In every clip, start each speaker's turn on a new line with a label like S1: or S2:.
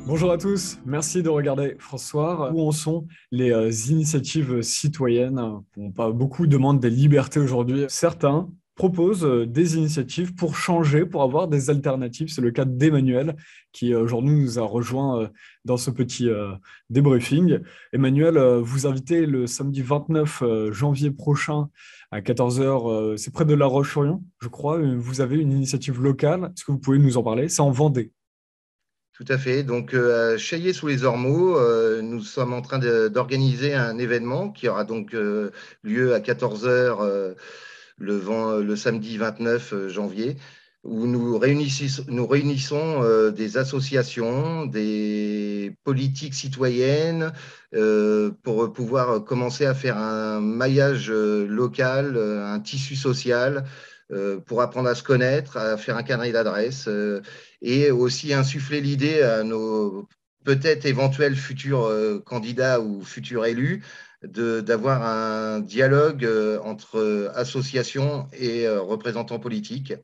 S1: Bonjour à tous, merci de regarder François. Où en sont les initiatives citoyennes? Beaucoup demandent des libertés aujourd'hui. Certains proposent des initiatives pour changer, pour avoir des alternatives. C'est le cas d'Emmanuel qui aujourd'hui nous a rejoint dans ce petit débriefing. Emmanuel, vous invitez le samedi 29 janvier prochain à 14 heures. C'est près de La Roche-sur-Yon, je crois. Vous avez une initiative locale. Est-ce que vous pouvez nous en parler? C'est en Vendée.
S2: Tout à fait. Donc, à Chaillé-sous-les-Ormeaux, nous sommes en train d'organiser un événement qui aura donc lieu à 14 heures le samedi 29 janvier, où nous réunissons des associations, des politiques citoyennes, pour pouvoir commencer à faire un maillage local, un tissu social, pour apprendre à se connaître, à faire un carnet d'adresses. Et aussi insuffler l'idée à nos peut-être éventuels futurs candidats ou futurs élus d'avoir un dialogue entre associations et représentants politiques.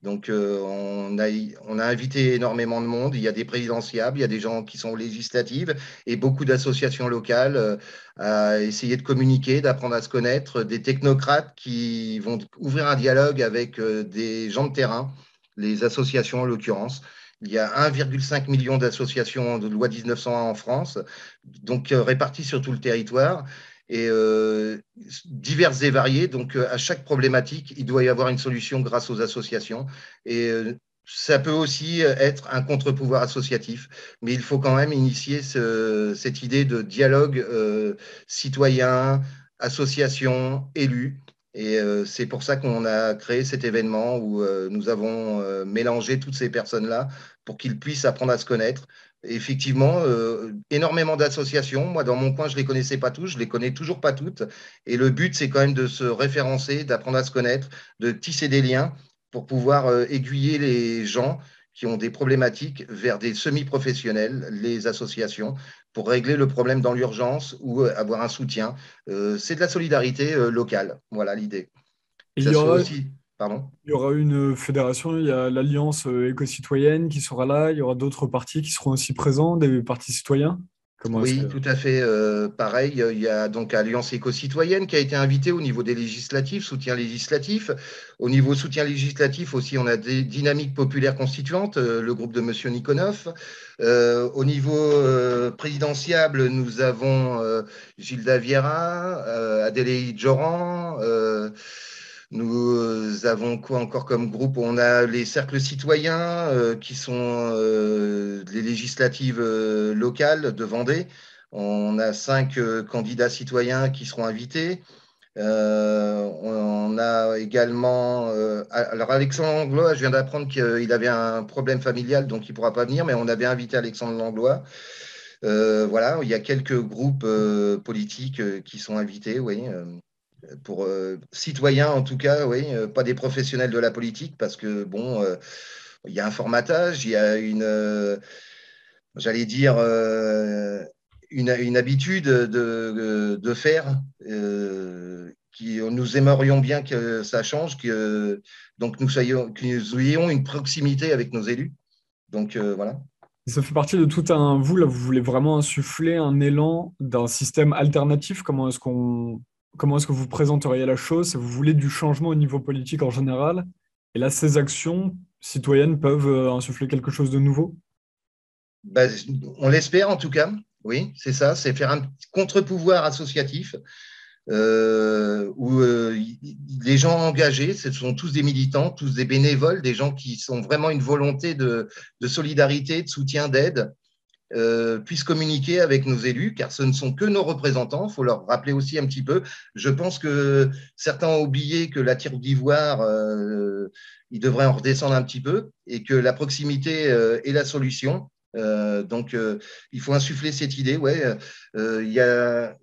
S2: Donc, on a invité énormément de monde. Il y a des présidentiables, il y a des gens qui sont aux législatives et beaucoup d'associations locales à essayer de communiquer, d'apprendre à se connaître, des technocrates qui vont ouvrir un dialogue avec des gens de terrain, les associations en l'occurrence. Il y a 1,5 million d'associations de loi 1901 en France, donc réparties sur tout le territoire et diverses et variées. Donc, à chaque problématique, il doit y avoir une solution grâce aux associations. Et ça peut aussi être un contre-pouvoir associatif, mais il faut quand même initier cette idée de dialogue citoyen, association, élus. Et c'est pour ça qu'on a créé cet événement où nous avons mélangé toutes ces personnes-là pour qu'ils puissent apprendre à se connaître. Effectivement, énormément d'associations. Moi, dans mon coin, je ne les connaissais pas tous, je les connais toujours pas toutes. Et le but, c'est quand même de se référencer, d'apprendre à se connaître, de tisser des liens pour pouvoir aiguiller les gens qui ont des problématiques vers des semi-professionnels, les associations, pour régler le problème dans l'urgence ou avoir un soutien. C'est de la solidarité locale. Voilà l'idée.
S1: Et
S2: Que ça soit aussi. Pardon.
S1: il y aura une fédération, il y a l'Alliance éco-citoyenne qui sera là, il y aura d'autres partis qui seront aussi présents, des partis citoyens. Comment est-ce que...
S2: Oui, tout à fait. Pareil, il y a donc Alliance éco-citoyenne qui a été invitée au niveau des législatifs, soutien législatif. Au niveau soutien législatif aussi, on a des dynamiques populaires constituantes, le groupe de Monsieur Nikonov. Au niveau présidentiable, nous avons Gilda Vieira, Adélaïde Joran. Nous avons quoi encore comme groupe? On a les cercles citoyens qui sont les législatives locales de Vendée. On a 5 candidats citoyens qui seront invités. On a également. Alors, Alexandre Langlois, je viens d'apprendre qu'il avait un problème familial, donc il ne pourra pas venir, mais on avait invité Alexandre Langlois. Voilà, il y a quelques groupes politiques qui sont invités, oui. Pour citoyens en tout cas, oui, pas des professionnels de la politique, parce que bon, il y a un formatage, il y a j'allais dire, une habitude de faire qui nous aimerions bien que ça change, donc que nous ayons une proximité avec nos élus. Donc voilà.
S1: Ça fait partie de tout un... Vous, là, vous voulez vraiment insuffler un élan d'un système alternatif. Comment est-ce que vous présenteriez la chose? Si vous voulez du changement au niveau politique en général, et là, ces actions citoyennes peuvent insuffler quelque chose de nouveau?
S2: Ben, on l'espère en tout cas, oui, c'est ça, c'est faire un contre-pouvoir associatif où les gens engagés, ce sont tous des militants, tous des bénévoles, des gens qui sont vraiment une volonté de solidarité, de soutien, d'aide, puissent communiquer avec nos élus, car ce ne sont que nos représentants. Il faut leur rappeler aussi un petit peu. Je pense que certains ont oublié que la tire d'ivoire, ils devraient en redescendre un petit peu, et que la proximité est la solution. Donc, il faut insuffler cette idée. Ouais, il y a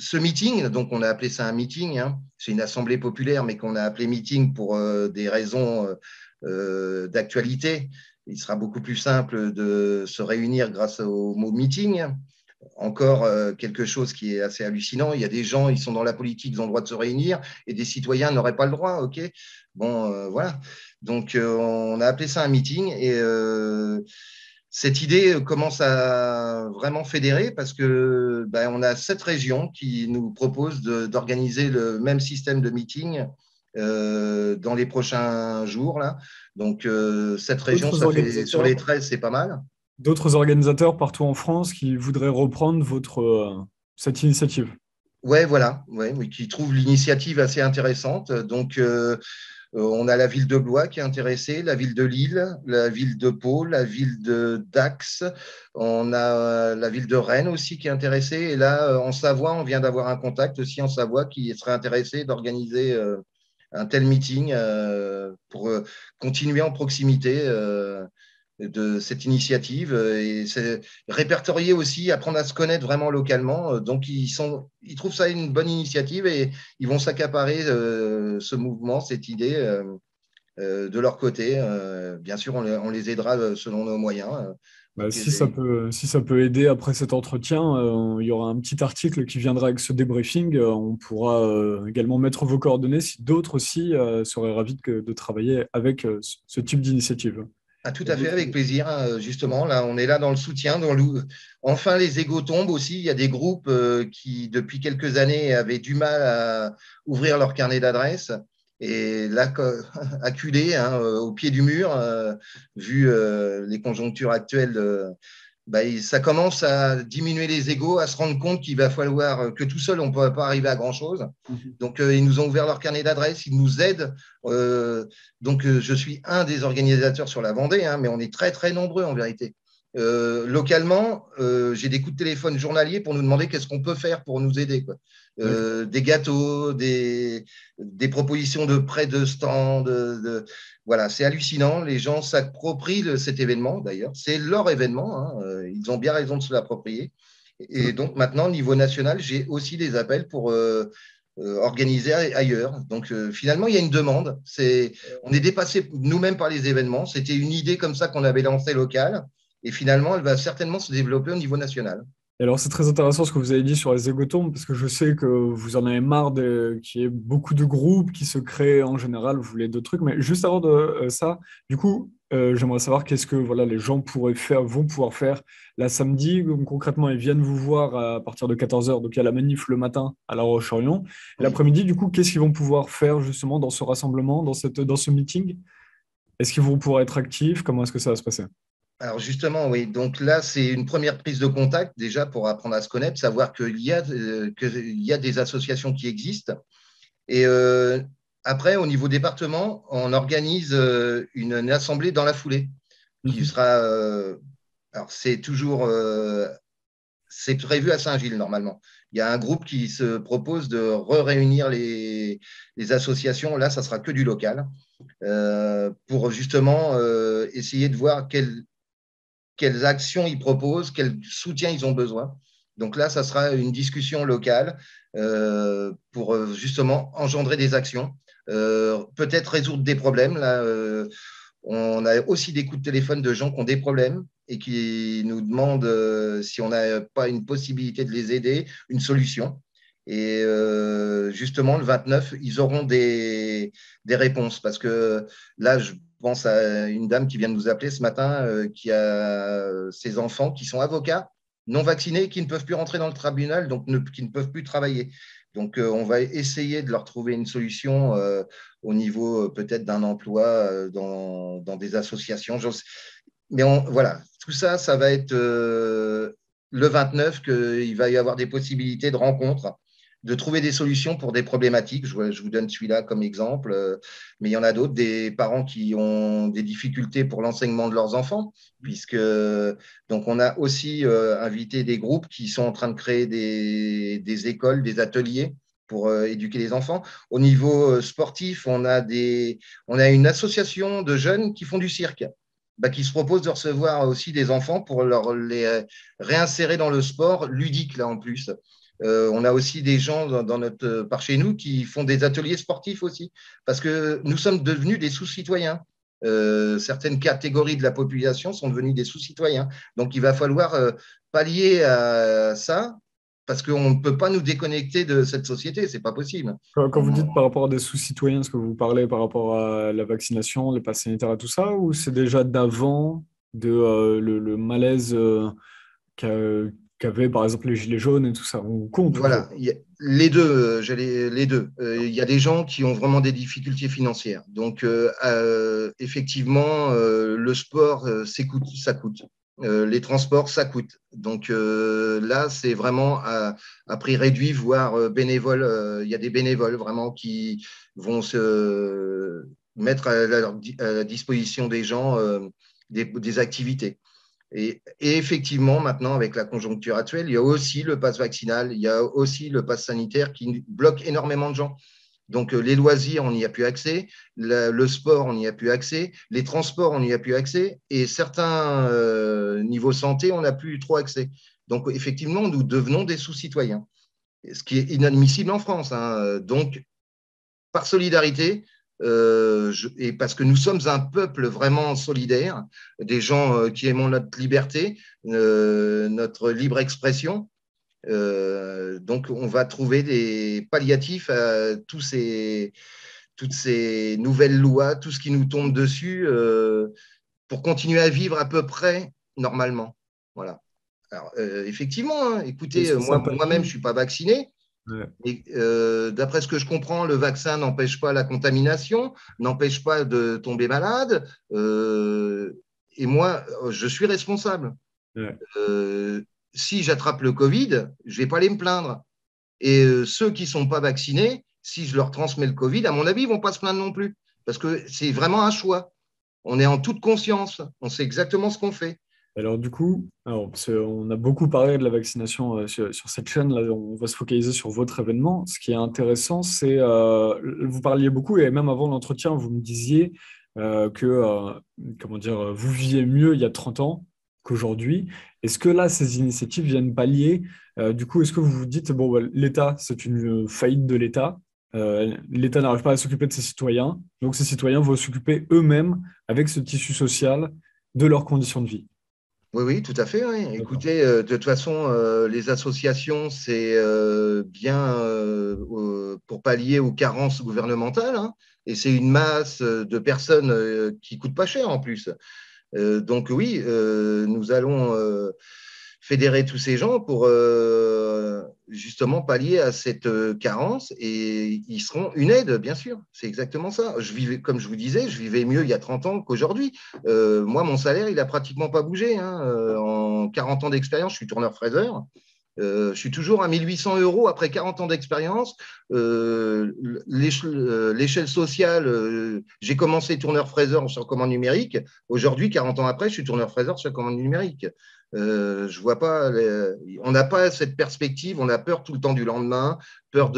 S2: ce meeting, donc on a appelé ça un meeting, hein, c'est une assemblée populaire, mais qu'on a appelé meeting pour des raisons d'actualité. Il sera beaucoup plus simple de se réunir grâce au mot meeting. Encore quelque chose qui est assez hallucinant. Il y a des gens, ils sont dans la politique, ils ont le droit de se réunir, et des citoyens n'auraient pas le droit. Ok, bon, voilà. Donc on a appelé ça un meeting, et cette idée commence à vraiment fédérer parce que on a 7 régions qui nous proposent d'organiser le même système de meeting dans les prochains jours là. Donc 7 régions,
S1: D'autres
S2: ça fait sur
S1: organisateurs,
S2: les 13, c'est pas mal.
S1: d'autres organisateurs partout en France qui voudraient reprendre cette initiative.
S2: Ouais, voilà, ouais, oui, qui trouvent l'initiative assez intéressante. Donc on a la ville de Blois qui est intéressée, la ville de Lille, la ville de Pau, la ville de Dax. On a la ville de Rennes aussi qui est intéressée. Et là, en Savoie, on vient d'avoir un contact aussi en Savoie qui serait intéressé d'organiser un tel meeting pour continuer en proximité de cette initiative et c'est répertorier aussi, apprendre à se connaître vraiment localement. Donc, ils trouvent ça une bonne initiative et ils vont s'accaparer ce mouvement, cette idée de leur côté. Bien sûr, on les aidera selon nos moyens.
S1: Bah,
S2: Donc,
S1: si ça peut aider après cet entretien, il y aura un petit article qui viendra avec ce débriefing. On pourra également mettre vos coordonnées si d'autres aussi seraient ravis de travailler avec ce type d'initiative.
S2: tout
S1: Il y a
S2: à fait,
S1: d'autres-
S2: avec plaisir. Justement, là, on est là dans le soutien. Enfin, les égos tombent aussi. Il y a des groupes qui, depuis quelques années, avaient du mal à ouvrir leur carnet d'adresses. Et là, acculés hein, au pied du mur, vu les conjonctures actuelles ça commence à diminuer les égos, à se rendre compte qu'il va falloir que tout seul, on ne peut pas arriver à grand-chose.
S1: Mhm.
S2: Donc, ils nous ont ouvert leur carnet d'adresses, ils nous aident. Donc, je suis un des organisateurs sur la Vendée, hein, mais on est très, très nombreux en vérité. Localement, j'ai des coups de téléphone journaliers pour nous demander qu'est-ce qu'on peut faire pour nous aider, quoi.
S1: D'accord.
S2: Des gâteaux, des propositions de prêts de stand, voilà, c'est hallucinant. Les gens s'approprient cet événement, d'ailleurs. C'est leur événement. Hein. Ils ont bien raison de se l'approprier. Et donc, maintenant, au niveau national, j'ai aussi des appels pour organiser ailleurs. Donc, finalement, il y a une demande. On est dépassé nous-mêmes par les événements. C'était une idée comme ça qu'on avait lancée locale. Et finalement, elle va certainement se développer au niveau national.
S1: Et alors, c'est très intéressant ce que vous avez dit sur les égotombes, parce que je sais que vous en avez marre qu'il y ait beaucoup de groupes qui se créent en général, vous voulez d'autres trucs. Mais juste avant de ça, du coup, j'aimerais savoir qu'est-ce que voilà, les gens vont pouvoir faire la samedi. Donc, concrètement, ils viennent vous voir à partir de 14 heures. Donc, il y a la manif le matin à La Roche-sur-Yon.
S2: Oui.
S1: L'après-midi, du coup, qu'est-ce qu'ils vont pouvoir faire justement dans ce rassemblement, dans ce meeting? Est-ce qu'ils vont pouvoir être actifs? Comment est-ce que ça va se passer?
S2: Alors justement, oui. Donc là, c'est une première prise de contact déjà pour apprendre à se connaître, savoir qu'il y a des associations qui existent. Et après, au niveau département, on organise une assemblée dans la foulée qui
S1: Mhm.
S2: sera. Alors c'est prévu à Saint-Gilles normalement. Il y a un groupe qui se propose de réunir les associations. Là, ça sera que du local pour justement essayer de voir quelles actions ils proposent, quel soutien ils ont besoin. Donc là, ça sera une discussion locale pour justement engendrer des actions, peut-être résoudre des problèmes. Là, on a aussi des coups de téléphone de gens qui ont des problèmes et qui nous demandent si on n'a pas une possibilité de les aider, une solution. Et justement, le 29, ils auront des réponses parce que là, je pense à une dame qui vient de nous appeler ce matin qui a ses enfants qui sont avocats non vaccinés qui ne peuvent plus rentrer dans le tribunal, donc qui ne peuvent plus travailler. Donc, on va essayer de leur trouver une solution au niveau peut-être d'un emploi dans des associations. Mais voilà, tout ça, ça va être le 29 qu'il va y avoir des possibilités de rencontres, de trouver des solutions pour des problématiques. Je vous donne celui-là comme exemple, mais il y en a d'autres, des parents qui ont des difficultés pour l'enseignement de leurs enfants, puisque donc on a aussi invité des groupes qui sont en train de créer des écoles, des ateliers pour éduquer les enfants. Au niveau sportif, on a une association de jeunes qui font du cirque. Qui se proposent de recevoir aussi des enfants pour les réinsérer dans le sport ludique, là en plus. On a aussi des gens par chez nous qui font des ateliers sportifs aussi, parce que nous sommes devenus des sous-citoyens. Certaines catégories de la population sont devenues des sous-citoyens. Donc, il va falloir pallier à ça, parce qu'on ne peut pas nous déconnecter de cette société, c'est pas possible.
S1: Quand vous dites par rapport à des sous-citoyens, est-ce que vous parlez par rapport à la vaccination, les passes sanitaires et tout ça, ou c'est déjà d'avant? le malaise qu'avaient par exemple les Gilets jaunes et tout ça. On compte ou pas?
S2: Voilà, les deux, les deux. Il y a des gens qui ont vraiment des difficultés financières. Donc, effectivement, le sport, ça coûte. Les transports, ça coûte. Donc là, c'est vraiment à prix réduit, voire bénévole. Il y a des bénévoles vraiment qui vont se mettre à la disposition des gens des activités. Et effectivement, maintenant, avec la conjoncture actuelle, il y a aussi le pass vaccinal, il y a aussi le pass sanitaire qui bloque énormément de gens. Donc, les loisirs, on n'y a plus accès. Le sport, on n'y a plus accès. Les transports, on n'y a plus accès. Et certains niveaux santé, on n'a plus trop accès. Donc, effectivement, nous devenons des sous-citoyens, ce qui est inadmissible en France, hein. Donc, par solidarité, et parce que nous sommes un peuple vraiment solidaire, des gens qui aimons notre liberté, notre libre expression. Donc, on va trouver des palliatifs à toutes ces nouvelles lois, tout ce qui nous tombe dessus, pour continuer à vivre à peu près normalement. Voilà. Alors, effectivement, hein, écoutez,
S1: Est-ce que ça
S2: moi-même, je ne
S1: pallie?
S2: suis pas vacciné.
S1: Ouais.
S2: Et d'après ce que je comprends, le vaccin n'empêche pas la contamination, n'empêche pas de tomber malade. Et moi, je suis responsable.
S1: Ouais.
S2: Euh, Si j'attrape le Covid, je ne vais pas aller me plaindre. Et ceux qui ne sont pas vaccinés, si je leur transmets le Covid, à mon avis, ils ne vont pas se plaindre non plus. Parce que c'est vraiment un choix. On est en toute conscience. On sait exactement ce qu'on fait.
S1: Alors du coup, parce qu'on a beaucoup parlé de la vaccination sur cette chaîne, là on va se focaliser sur votre événement. Ce qui est intéressant, c'est, vous parliez beaucoup, et même avant l'entretien, vous me disiez que comment dire, vous viviez mieux il y a 30 ans qu'aujourd'hui. Est-ce que là, ces initiatives viennent pallier? Du coup, est-ce que vous vous dites, bon, bah, l'État, c'est une faillite de l'État, l'État n'arrive pas à s'occuper de ses citoyens, donc ces citoyens vont s'occuper eux-mêmes avec ce tissu social de leurs conditions de vie.
S2: Oui, oui, tout à fait. Oui.
S1: D'accord.
S2: Écoutez, de toute façon, les associations, c'est bien pour pallier aux carences gouvernementales, hein, et c'est une masse de personnes qui coûtent pas cher en plus. Donc oui, nous allons fédérer tous ces gens pour justement pallier à cette carence et ils seront une aide, bien sûr. C'est exactement ça. Je vivais, comme je vous disais, je vivais mieux il y a 30 ans qu'aujourd'hui. Moi, mon salaire, il n'a pratiquement pas bougé, hein. En 40 ans d'expérience, je suis tourneur-fraiseur. Je suis toujours à 1 800 € après 40 ans d'expérience. L'échelle sociale, j'ai commencé tourneur-fraiseur sur commande numérique. Aujourd'hui, 40 ans après, je suis tourneur-fraiseur sur commande numérique. Je vois pas, on n'a pas cette perspective, on a peur tout le temps du lendemain, peur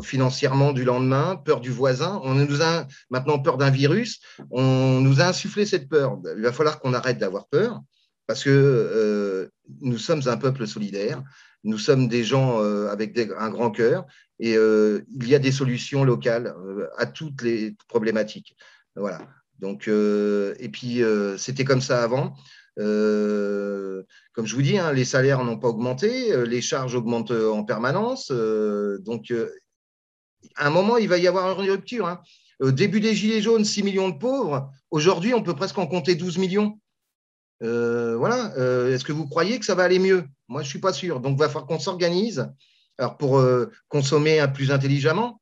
S2: financièrement du lendemain, peur du voisin. On nous a maintenant peur d'un virus. On nous a insufflé cette peur. Il va falloir qu'on arrête d'avoir peur parce que nous sommes un peuple solidaire, nous sommes des gens avec un grand cœur et il y a des solutions locales à toutes les problématiques. Voilà. Donc, et puis, c'était comme ça avant. Comme je vous dis, hein, les salaires n'ont pas augmenté, les charges augmentent en permanence. Donc, à un moment, il va y avoir une rupture, hein. Au début des Gilets jaunes, 6 millions de pauvres. Aujourd'hui, on peut presque en compter 12 millions. Voilà. Est-ce que vous croyez que ça va aller mieux? Moi, je ne suis pas sûr. Donc, il va falloir qu'on s'organise. Alors, pour consommer plus intelligemment,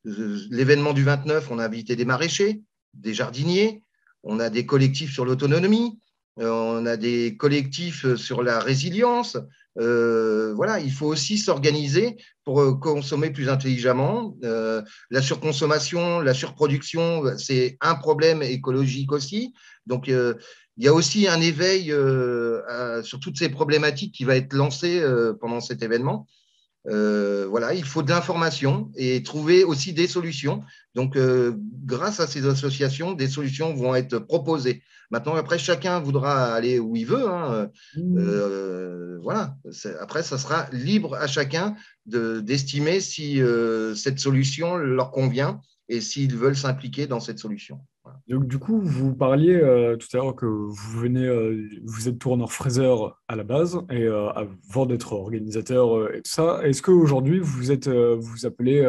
S2: l'événement du 29, on a invité des maraîchers, des jardiniers, on a des collectifs sur l'autonomie, on a des collectifs sur la résilience. Voilà, il faut aussi s'organiser pour consommer plus intelligemment. La surconsommation, la surproduction, c'est un problème écologique aussi. Donc, il y a aussi un éveil sur toutes ces problématiques qui va être lancé pendant cet événement. Voilà, il faut de l'information et trouver aussi des solutions. Donc, grâce à ces associations, des solutions vont être proposées. Maintenant, après, chacun voudra aller où il veut, hein.
S1: Mmh.
S2: Voilà. Après, ça sera libre à chacun d'estimer si cette solution leur convient et s'ils veulent s'impliquer dans cette solution. Voilà.
S1: Donc, du coup, vous parliez tout à l'heure que vous venez, vous êtes tourneur-fraiseur à la base et avant d'être organisateur et tout ça. Est-ce qu'aujourd'hui, vous êtes, vous appelez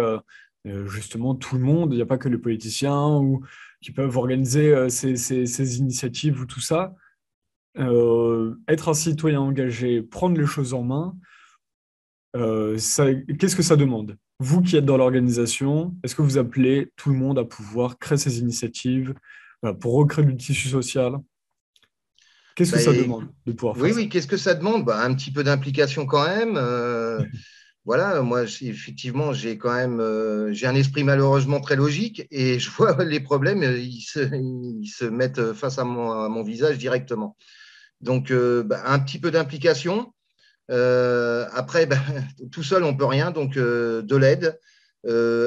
S1: justement tout le monde? Il n'y a pas que les politiciens ou qui peuvent organiser ces initiatives ou tout ça. Être un citoyen engagé, prendre les choses en main, qu'est-ce que ça demande? Vous qui êtes dans l'organisation, est-ce que vous appelez tout le monde à pouvoir créer ces initiatives pour recréer du tissu social? Qu'est-ce que
S2: Bah,
S1: ça demande de pouvoir
S2: oui,
S1: faire ça?
S2: oui, qu'est-ce que ça demande? Bah, un petit peu d'implication quand même. Voilà, moi, effectivement, j'ai quand même j'ai un esprit malheureusement très logique et je vois les problèmes, ils se mettent face à mon visage directement. Donc, bah, un petit peu d'implication. Après, bah, tout seul, on peut rien, donc de l'aide,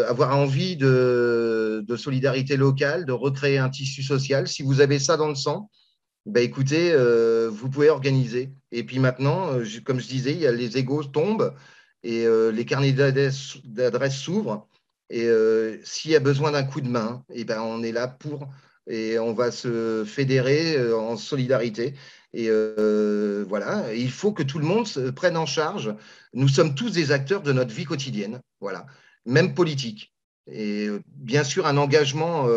S2: avoir envie de solidarité locale, de recréer un tissu social. Si vous avez ça dans le sang, bah, écoutez, vous pouvez organiser. Et puis maintenant, comme je disais, il y a les égos tombent et les carnets d'adresses s'ouvrent. Et s'il y a besoin d'un coup de main, et ben, on est là pour et on va se fédérer en solidarité. Et voilà, et il faut que tout le monde se prenne en charge. Nous sommes tous des acteurs de notre vie quotidienne, voilà, même politique. Et bien sûr, un engagement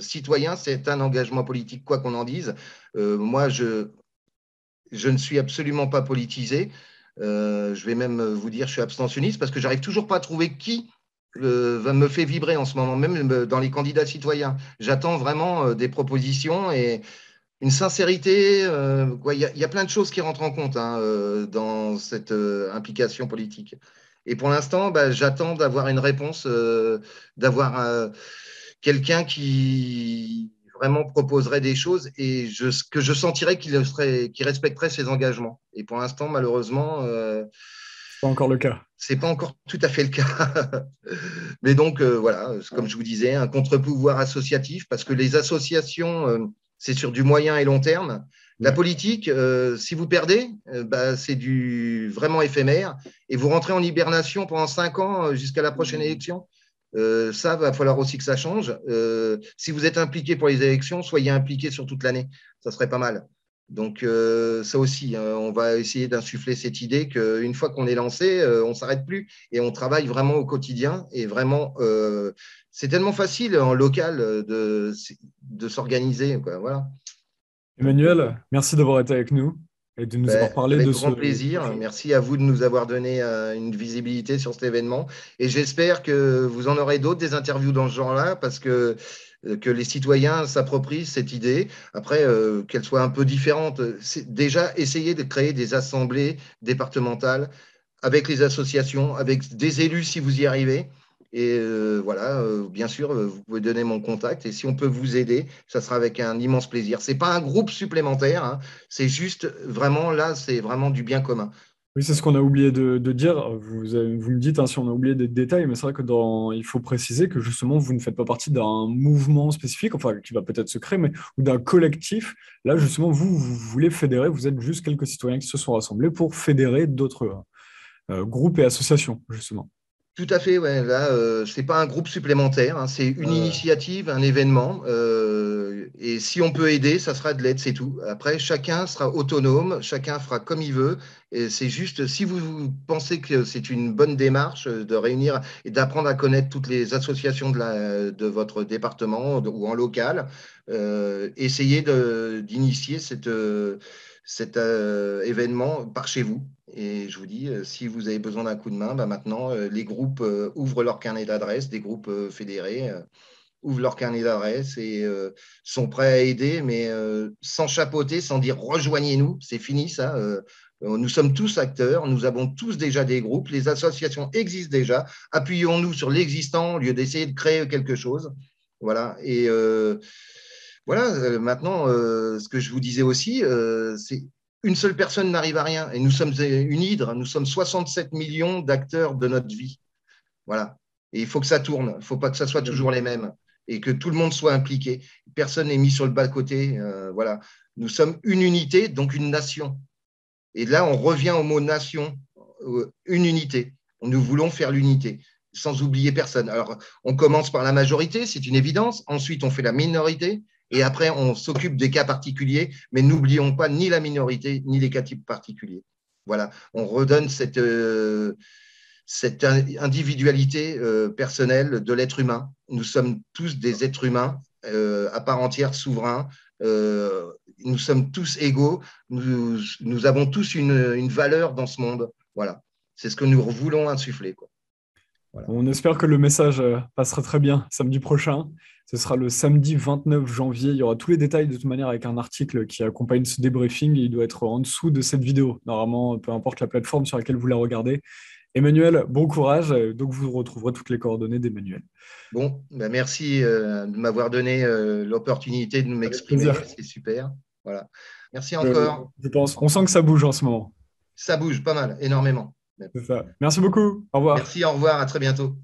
S2: citoyen, c'est un engagement politique, quoi qu'on en dise. Moi, je ne suis absolument pas politisé. Je vais même vous dire, je suis abstentionniste parce que j'arrive toujours pas à trouver qui me fait vibrer en ce moment, même dans les candidats citoyens. J'attends vraiment des propositions et une sincérité. Il y a plein de choses qui rentrent en compte hein, dans cette implication politique. Et pour l'instant, bah, j'attends d'avoir une réponse, d'avoir quelqu'un qui vraiment proposerait des choses et que je sentirais qu'il respecterait ses engagements. Et pour l'instant, malheureusement,
S1: C'est pas encore le cas.
S2: c'est pas encore tout à fait le cas. Mais donc, voilà, comme je vous disais, un contre-pouvoir associatif, parce que les associations, c'est sur du moyen et long terme. La
S1: Ouais.
S2: politique, si vous perdez, bah, c'est du vraiment éphémère, et vous rentrez en hibernation pendant 5 ans jusqu'à la prochaine élection. Ça, va falloir aussi que ça change. Si vous êtes impliqué pour les élections, soyez impliqué sur toute l'année. Ça serait pas mal. Donc, ça aussi, on va essayer d'insuffler cette idée qu'une fois qu'on est lancé, on ne s'arrête plus et on travaille vraiment au quotidien. Et vraiment, c'est tellement facile en local de s'organiser. Voilà. Donc,
S1: Emmanuel, merci d'avoir été avec nous et de nous avoir
S2: ben,
S1: parlé
S2: avec
S1: de
S2: grand
S1: ce
S2: plaisir.
S1: projet.
S2: Merci à vous de nous avoir donné une visibilité sur cet événement. Et j'espère que vous en aurez d'autres, des interviews dans ce genre-là, parce que les citoyens s'approprient cette idée. Après, qu'elle soit un peu différente, c'est déjà essayer de créer des assemblées départementales avec les associations, avec des élus si vous y arrivez. Et voilà, bien sûr, vous pouvez donner mon contact. Et si on peut vous aider, ça sera avec un immense plaisir. Ce n'est pas un groupe supplémentaire, hein, c'est juste vraiment là, c'est vraiment du bien commun.
S1: Oui, c'est ce qu'on a oublié de dire. Vous me dites hein, si on a oublié des détails, mais c'est vrai que il faut préciser que justement, vous ne faites pas partie d'un mouvement spécifique, enfin, qui va peut-être se créer, mais ou d'un collectif. Là, justement, vous voulez fédérer, vous êtes juste quelques citoyens qui se sont rassemblés pour fédérer d'autres groupes et associations, justement.
S2: Tout à fait, ouais. Là, c'est pas un groupe supplémentaire, hein, c'est une
S1: Euh,
S2: initiative, un événement. Et si on peut aider, ça sera de l'aide, c'est tout. Après, chacun sera autonome, chacun fera comme il veut. Et c'est juste, si vous pensez que c'est une bonne démarche de réunir et d'apprendre à connaître toutes les associations de votre département ou en local, essayez d'initier cet événement par chez vous. Et je vous dis, si vous avez besoin d'un coup de main, bah maintenant, les groupes ouvrent leur carnet d'adresses, des groupes fédérés ouvrent leur carnet d'adresses et sont prêts à aider, mais sans chapeauter, sans dire rejoignez-nous, c'est fini ça. Nous sommes tous acteurs, nous avons tous déjà des groupes, les associations existent déjà. Appuyons-nous sur l'existant au lieu d'essayer de créer quelque chose. Voilà. Et voilà, maintenant, ce que je vous disais aussi, c'est une seule personne n'arrive à rien. Et nous sommes une hydre, nous sommes 67 millions d'acteurs de notre vie. Voilà. Et il faut que ça tourne, il ne faut pas que ça soit toujours les mêmes et que tout le monde soit impliqué. Personne n'est mis sur le bas-côté. Voilà. Nous sommes une unité, donc une nation. Et là, on revient au mot nation, une unité. Nous voulons faire l'unité, sans oublier personne. Alors, on commence par la majorité, c'est une évidence. Ensuite, on fait la minorité. Et après, on s'occupe des cas particuliers. Mais n'oublions pas ni la minorité, ni les cas types particuliers. Voilà, on redonne cette individualité personnelle de l'être humain. Nous sommes tous des êtres humains à part entière, souverain. Nous sommes tous égaux. Nous avons tous une valeur dans ce monde. Voilà. C'est ce que nous voulons insuffler, quoi. Voilà.
S1: On espère que le message passera très bien samedi prochain. Ce sera le samedi 29 janvier. Il y aura tous les détails de toute manière avec un article qui accompagne ce débriefing. Il doit être en dessous de cette vidéo. Normalement, peu importe la plateforme sur laquelle vous la regardez. Emmanuel, bon courage. Donc, vous retrouverez toutes les coordonnées d'Emmanuel.
S2: Bon, ben merci de m'avoir donné l'opportunité de
S1: Avec
S2: m'exprimer.
S1: plaisir.
S2: C'est super. Voilà. Merci
S1: Je,
S2: encore.
S1: je pense. On sent que ça bouge en ce moment.
S2: Ça bouge pas mal, énormément.
S1: C'est ça. Merci beaucoup. Au revoir.
S2: Merci, au revoir, à très bientôt.